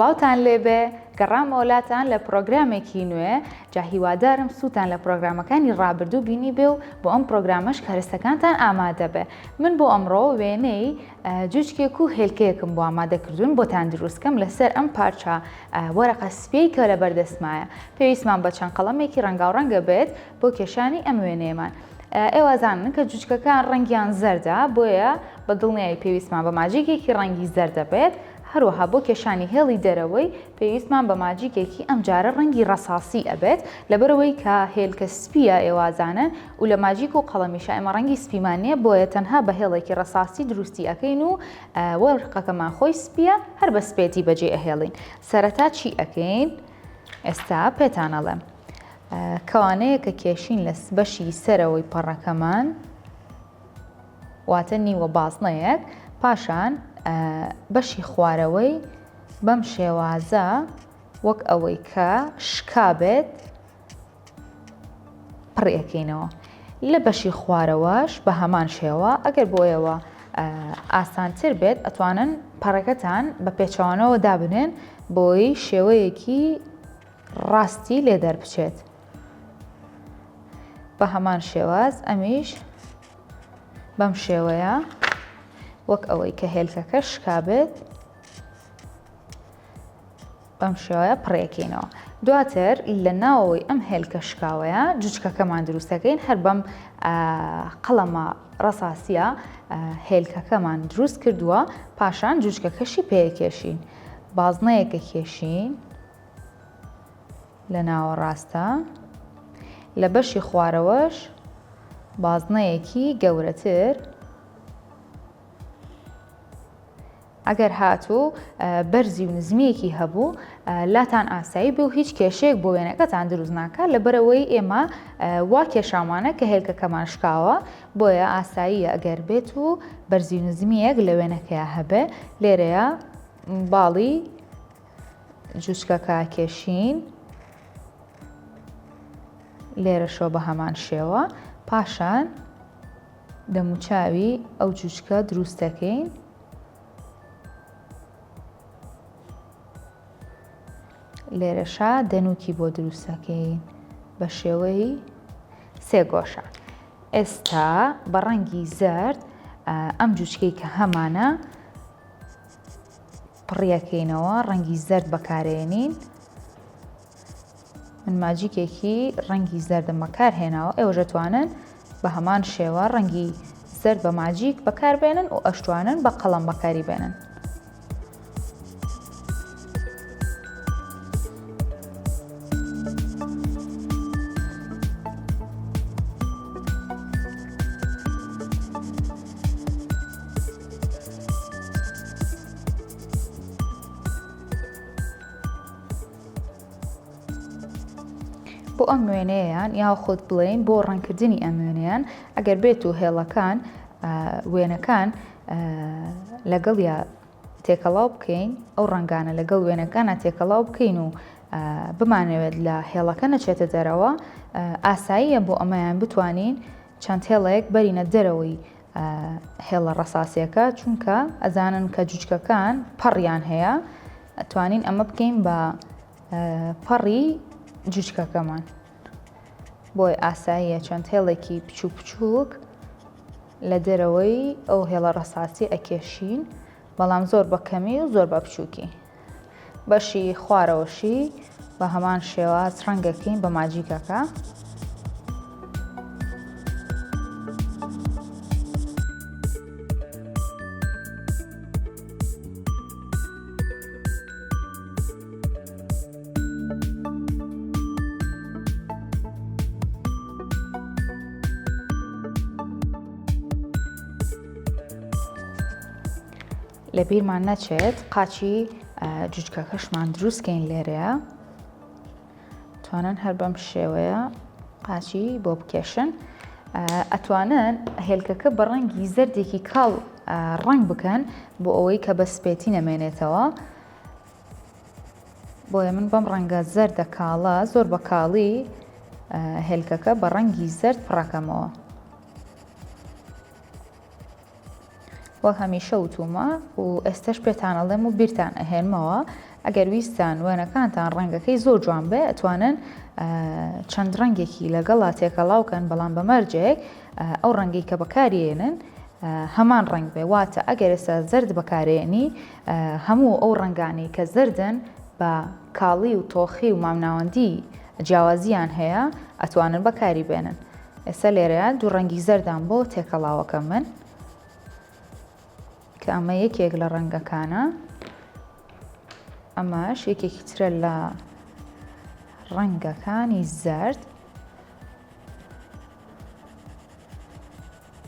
سلااوتان لێبێ گەڕامەوەلاتان لە پرۆگرامێکی نوێ جا هیوادارم سووتان لە پرۆگرامەکانی ڕابردوو بینی بێ و بۆ ئەم پرۆگرامەش کارستەکانتان ئامادە بێ. من بۆ ئەمڕۆ وێنەی جوچکێک و هێلکەیەکم بۆ ئامادەکردوون بۆتان دروستکەم لەسەر ئەم پارچە وەرەقە سپێی کە لە بەردەستمایە. پێویستمان بە چەند قەڵەمێکی ڕەنگاوڕەنگە بێت بۆ کێشانی ئەم وێنەیەمان. ئێوەزانن کە جوچکەکان ڕەنگیان زەردە بۆیە بە دڵنیایی پێویستمان بە ماجیکێکی ڕەنگی زەردە بێت. هەروەها بۆ کێشانی هێڵی دەرەوەی پێویستمان بە ماجیکێکی ئەم جارە ڕەنگی ڕەساسی ئەبێت لەبەرەوەی کە هێلکە سپیە ئێوازانە و لە ماجیک و قەڵەمیشە ئێمە ڕەنگی سپیمانەیە بۆیە تەنها بە هێڵێکی ڕەساسی دروستی ئەەکەین و وەرقەکەمان خۆی سپیە هەر بە سپێتی بەجێ ئەهێڵین. سەرەتا چی ئەەکەین؟ ئێستا پێتانەڵێم کەوانەیە کە کێشین لە بەشی سەرەوەی پەڕەکەمان واتە نیوە بازنەیەک، پاشان بەشی خوارەوەی بەم شێوازە وەک ئەوەی کە شکابێت پڕیەکەینەوە. لە بەشی خوارەوەش بە هەمان شێوە ئەگەر بۆیەوە ئاسانتر بێت ئەتوانن پەڕەکەتان بە پێچەوانەوە دابنێن بۆی شێوەیەکی ڕاستی لێ دەربچێت. بە هەمان شێواز ئەمیش بەم شێوەیە وەک ئەوەی کە هێلکەکە شکابێت بەم شێوەیە پڕێکەینەوە. دواتر لە ناوەوەی ئەم هێلکە شکاوەیە جوچکەکەمان دروستەکەین هەر بەم قەڵەمە ڕەساسیە هێلکەکەمان دروست کردووە، پاشان جوچکەکەشی پێکێشین. بازنەیەکە کێشین لە ناوە ڕاستە، لە بەشی خوارەوەش بازنەیەکی گەورەتر. ئەگەر هاتوو بەرزی و نزمیەکی هەبوو لاتان ئاسایی بێ و هیچ کێشەیەک بۆ وێنەکەتان دروست ناکات لەبەرەوەی ئێمە وا کێشامانە کە هێلکەکەمان شکاوە، بۆیە ئاساییە ئەگەر بێت و بەرزی و نزمیەک لە وێنەکەیە هەبێ. لێرەیە باڵی جوچکەکە کێشین، لێرەشەوە بە هەمان شێوە، پاشان دەموچاوی ئەو جوچکە دروستەکەین. لێرەشا دەنوکی بۆ دروستەکەین بە شێوەی سێ گۆشە. ئێستا بە ڕەنگی زەرد ئەم جوچکەی کە هەمانە پڕیەکەینەوە، ڕەنگی زەرد بەکارێنین. من ماجیکێکی ڕەنگی زەردە بەکارهێناوە، ئێوە دەتوانن بە هەمان شێوە ڕەنگی زەرد بە ماجیک بەکاربێنن و ئەشتوانن بە قەڵەم بەکاری بێنن. بۆ ئەم وێنەیەیان یا خۆت بڵێن بۆ ڕەنکردنی ئەم وێنەیان ئەگەر بێت و هێڵەکان وێنەکان لەگەڵ یا تێکەڵاو بکەین، ئەو ڕەنگانە لەگەڵ وێنەکانە تێکەڵاو بکەین و بمانەوێت لە هێڵەکە نەچێتە دەرەوە، ئاساییە بۆ ئەمەیان بتوانین چەند هێڵەیەک بەرینە دەرەوەی هێڵە ڕەساسیەکە، چونکە ئەزانن کە جوچکەکان پەڕیان هەیە، ئەتوانین ئەمە بکەین بە پەڕی جوچکەکەمان. بۆی ئاساییە چەند هێڵێکی بچووک بچووک لە دەرەوەی ئەو هێڵە ڕەساسی ئەکێشین، بەڵام زۆر بە کەمی و زۆر بە بچووکی. بەشی خوارەوەشی بە هەمان شێواز ڕەنگەکەین بە ماجیکەکە. لە بیرمان نەچێت قاچی جوچکەکەشمان دروستکەین. لێرەیە توانن هەر بەم شێوەیە قاچی بۆ بکێشن. ئەتوانن هێلکەکە بە ڕەنگی زەردێکی کاڵ ڕەنگ بکەن بۆ ئەوەی کە بە سپێتی نەمێنێتەوە. بۆیە من بەم ڕەنگە زەردە کاڵە زۆر بە کاڵی هێلکەکە بە ڕەنگی زەرد پڕەکەمەوە. وەک هەمیشە وتومە و ئێستش پێتانەڵێم و بیرتان ئەهێنمەوە ئەگەر ویستان وێنەکانتان ڕەنگەکەی زۆر جوان بێ ئەتوانن چەند ڕەنگێکی لەگەڵا تێکەڵاوکەن بەڵام بەمەرجێک ئەو ڕەنگی کە بەکارێنن هەمان ڕنگ بێ واتە ئەگەر ئێستا زرد بەکارێنی هەموو ئەو ڕنگانی کە زردن بە کاڵی و تۆخی و مامناوەندی جیاوازیان هەیە ئەتوانن بەکاری بێنن. ئێستا لێرەیە دوو ڕەنگی زەردان بۆ تێکەڵاوەکە من کە ئەمە یەکێک لە ڕەنگەکانە، ئەمەش یەکێکی ترە لە ڕەنگەکانی زەرد.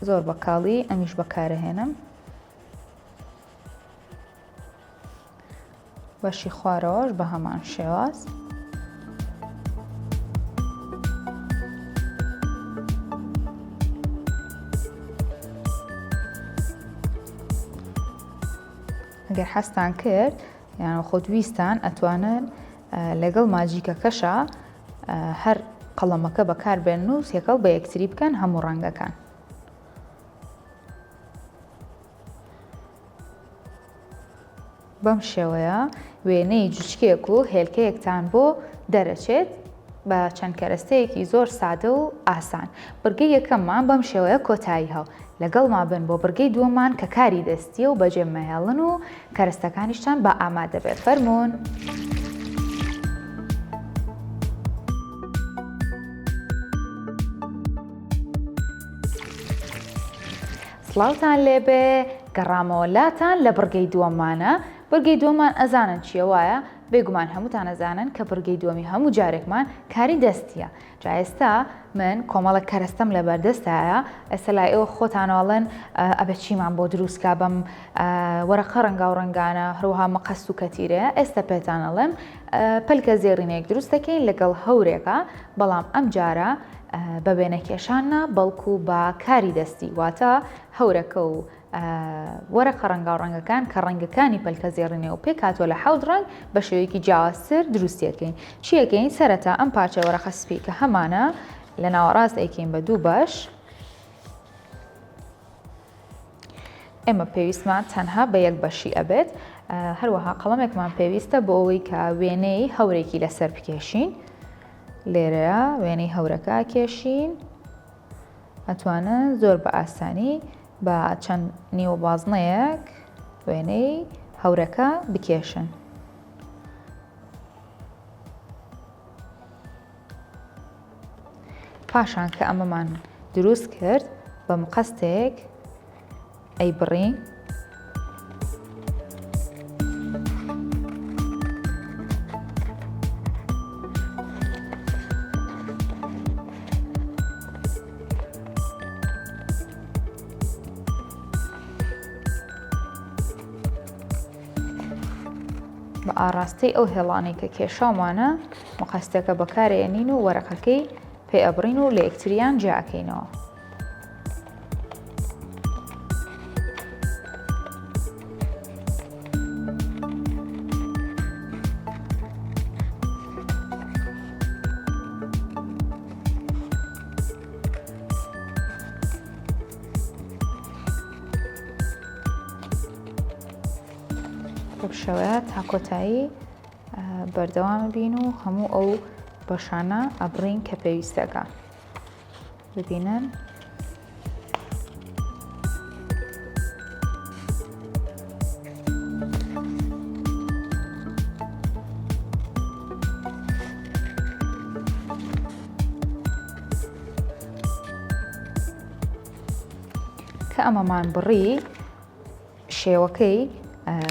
زۆر بەکاڵی ئەمیش بەکارەهێنم. بەشی خوارەوەش بە هەمان شێواز. ئەگەر حەستان کرد یان خۆتویستان ئەتوانن لەگەڵ ماجیکەکەشە هەر قەڵەمەکە بەکاربێن و سێکەڵ بە یەکتری بکەن هەموو ڕەنگەکان. بەم شێوەیە وێنەی جوچکێک و هێلکەیەکتان بۆ دەرەچێت بە چەند کەرەستەیەکی زۆر سادە و ئاسان. بڕگەی یەکەممان بەم شێوەیە کۆتایی هەو لەگەڵما بن بۆ بڕگەی دووەممان کە کاری دەستیە و بەجێمەهێڵن و کەرەستەکانیشتان بە ئامادە بێت. فەرموون. سڵاوتان لێبێ، گەڕامەوەلاتان لە بڕگەی دووەممانە. بڕگەی دووەممان ئەزانن چیە وایە؟ بێگومان هەمووتان ئەزانن کە بڕگەی دووەمی هەموو جارێکمان کاری دەستیە. جا ئێستا من کۆمەڵە کەرەستەم لە بەردەستایە، ئێستا لای ئێوە خۆتانەوەڵێن ئەبێ چیمان بۆ دروستکە بەم وەرەقە ڕەنگا و ڕەنگانە هەروەها مەقەس و کەتیرەیە. ئێستا پێتانەڵێم پەلکە زێڕینەیەک دروست دەکەین لەگەڵ هەورێکە، بەڵام ئەم جارە بە وێنەکێشانە بەڵکو بە کاری دەستی، واتە هەورەکە و وەرەقە ڕەنگا و ڕەنگەکان کە ڕەنگەکانی پەلکە زێڕینێ و پێک هاتووە لە 7 ڕەنگ بە شێوەیەکی جیاوازتر دروستیەکەین. چیەکەین؟ سەرەتا ئەم پارچە وەرەقە سپی کە هەمانە لە ناوەڕاست ئەیکەین بە دوو بەش. ئێمە پێویستمان تەنها بە یەک بەشی ئەبێت. هەروەها قەڵەمێکمان پێویستە بۆ ئەوەی کە وێنەی هەورێکی لەسەر بکێشین. لێرەیە وێنەی هەورەکە کێشین. ئەتوانن زۆر بە ئاسانی بە چەند نیوەبازنەیەک وێنەی هەورەکە بکێشن. پاشان کە ئەمەمان دروست کرد بە مقەستێک ئەیبڕین. بە ئاڕاستەی ئەو هێڵانەی کە کێشاومانە مەقەستەکە بەکارێنین و وەرەقەکەی پێ ئەبڕین و لە یەکتریان جیاکەینەوە. شەوەیە تا کۆتایی بەردەوام بین و هەموو ئەو بەشانە ئەبڕین کە پێویستەکە. ببینن کە ئەمەمان بڕی شێوەکەی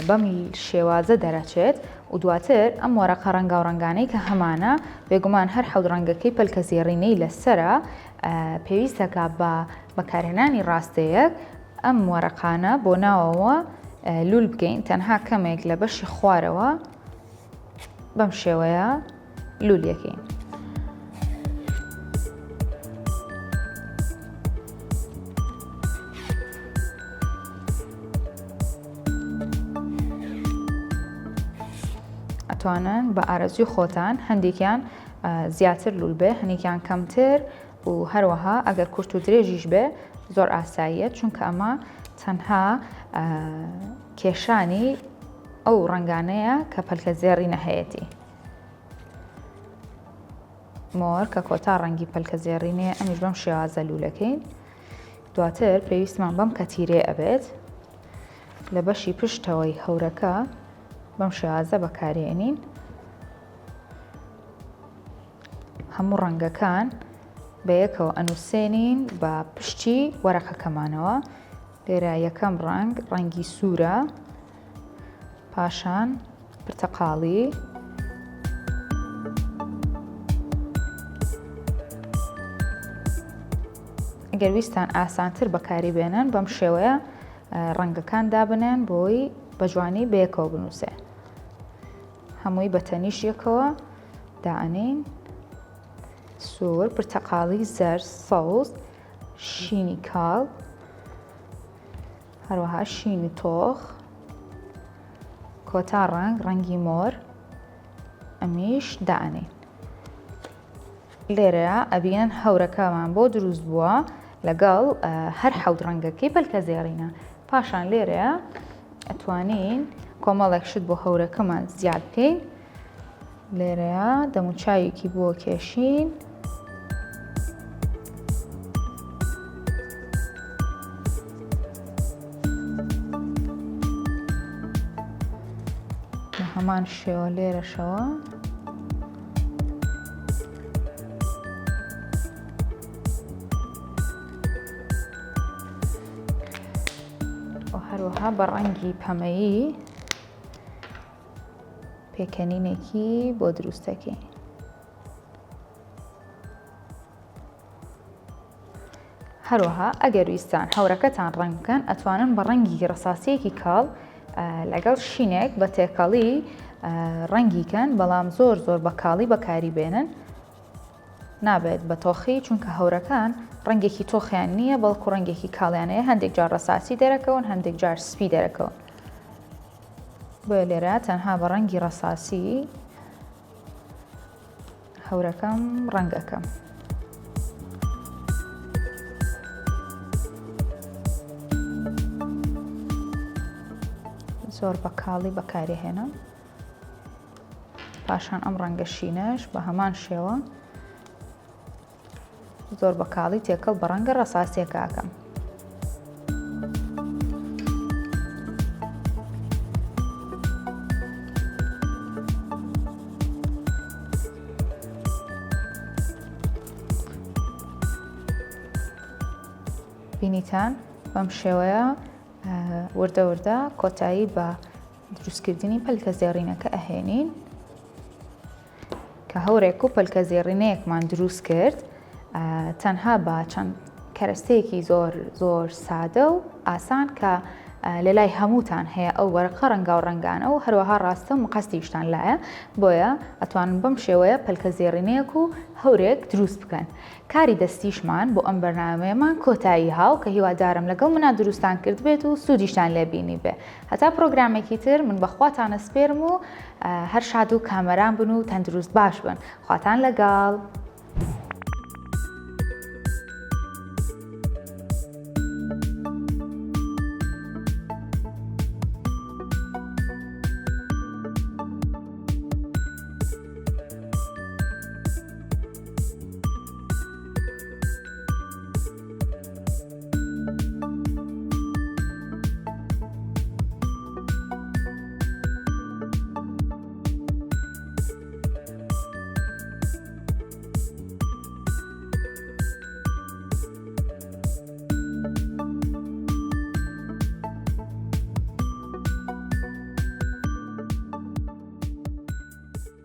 بەم شێوازە دەرەچێت و دواتر ئەم وەرەقە ڕەنگا و ڕەنگانەی کە هەمانە بێگومان هەر 7 ڕەنگەکەی پەلکە زێڕینەی لەسرە پێویستەکە بە بەکارهێنانی ڕاستەیەک ئەم وەرەقانە بۆ ناوەوە لول بکەین، تەنها کەمێک لە بەشی خوارەوە بەم شێوەیە لول یەکەین. ئەتوانن بە ئارەزوی خۆتان هەندێکیان زیاتر لول بێ، هەندێکیان کەمتر و هەروەها ئەگەر کورت و درێژیش بێ زۆر ئاساییە، چونکە ئەمە تەنها کێشانی ئەو ڕەنگانەیە کە پەلکە زێڕینە هەیەی. مۆر کە کۆتا ڕەنگی پەلکە زێڕینەیە ئەمیش بەم شێوازە لوولەکەین. دواتر پێویستمان بەم کەتیرێ ئەبێت لە بەشی پشتەوەی هەورەکە بەم شێوازە بەکارێنین. هەموو ڕەنگەکان بە یەکەوە ئەنووسێنین بە پشتی وەرەقەکەمانەوە. لێرە یەکەم ڕەنگ ڕەنگی سوورە، پاشان پرتەقاڵی، ئەگەر ویستان ئاسانتر بەکاری بێنن بەم شێوەیە ڕەنگەکان دابنێن بۆی بە جوانی بەیەکەوە بنووسێ. هەمووی بە تەنیش یەکەوە دائەنین. سوور، پرتەقاڵی، زەرد، سەوز، شینی کاڵ، هەروەها شینی تۆخ، کۆتا ڕەنگ ڕەنگی مۆر، ئەمیش دائەنین. لێرەیە ئەبینن هەورەکەمان بۆ دروست بووە لەگەڵ هەر حەوت ڕەنگەکەی پەلکە زێڕینە. پاشان لێرەیە ئەتوانین کۆمەڵێک شت بۆ هەورەکەمان زیاد بکەین. لێرەیە دەموچاوێکی بۆ کێشین. بە هەمان شێوە لێرەشەوە هەروەها بە ڕەنگی پەمەیی پێکەنینێکی بۆ دروستەکەی. هەروەها ئەگەر ویستان هەورەکەتان ڕەنگ بکەن ئەتوانن بە ڕەنگی ڕەساسیەکی کاڵ لەگەڵ شینێک بە تێکەڵی ڕەنگیکەن، بەڵام زۆر بە کاڵی بەکاری بێنن. نابێت بە تۆخی، چونکە هەورەکان ڕەنگێکی تۆخیان نییە بەڵکو ڕەنگێکی کاڵیانەیە. هەندێک جار ڕەساسی دەرەکەون، هەندێک جار سپی دەرەکەون. بۆیە لێرە تەنها بە ڕەنگی ڕەساسی هەورەکەم ڕەنگەکەم. زۆر بە کاڵی بەکارهێنم. پاشان ئەم ڕەنگە شینەش بە هەمان شێوە زۆر بە کاڵی تێکەڵ بە ڕەنگە ڕەساسیەکە ئەکەم. بینیتان بەم شێوەیە وردە کۆتایی بە دروستکردنی پەلکە زێڕینەکە ئەهێنین کە هەورێک و پەلکە زێڕینەیەکمان دروست کرد. تەنها بە چەند کەرەستەیەکی زۆر سادە و ئاسان کە لە لای هەمووتان هەیە ئەو وەرەقە ڕەنگا و ڕەنگانە و هەروەها ڕاستە و مەقەستیشتان لایە. بۆیە ئەتوانن بەم شێوەیە پەلکە زێڕینەیەک و هەورێک دروست بکەن. کاری دەستیشمان بۆ ئەم بەرنامەیەمان کۆتایی هاو کە هیوادارم لەگەڵ منە دروستان کرد بێت و سوودیشتان لێبینی بێ. هەتا پرۆگرامێکی تر من بەخواتانە سپێرم و هەر شاد و کامەران بن و تەندروست باش بن. خواتان لەگەڵ.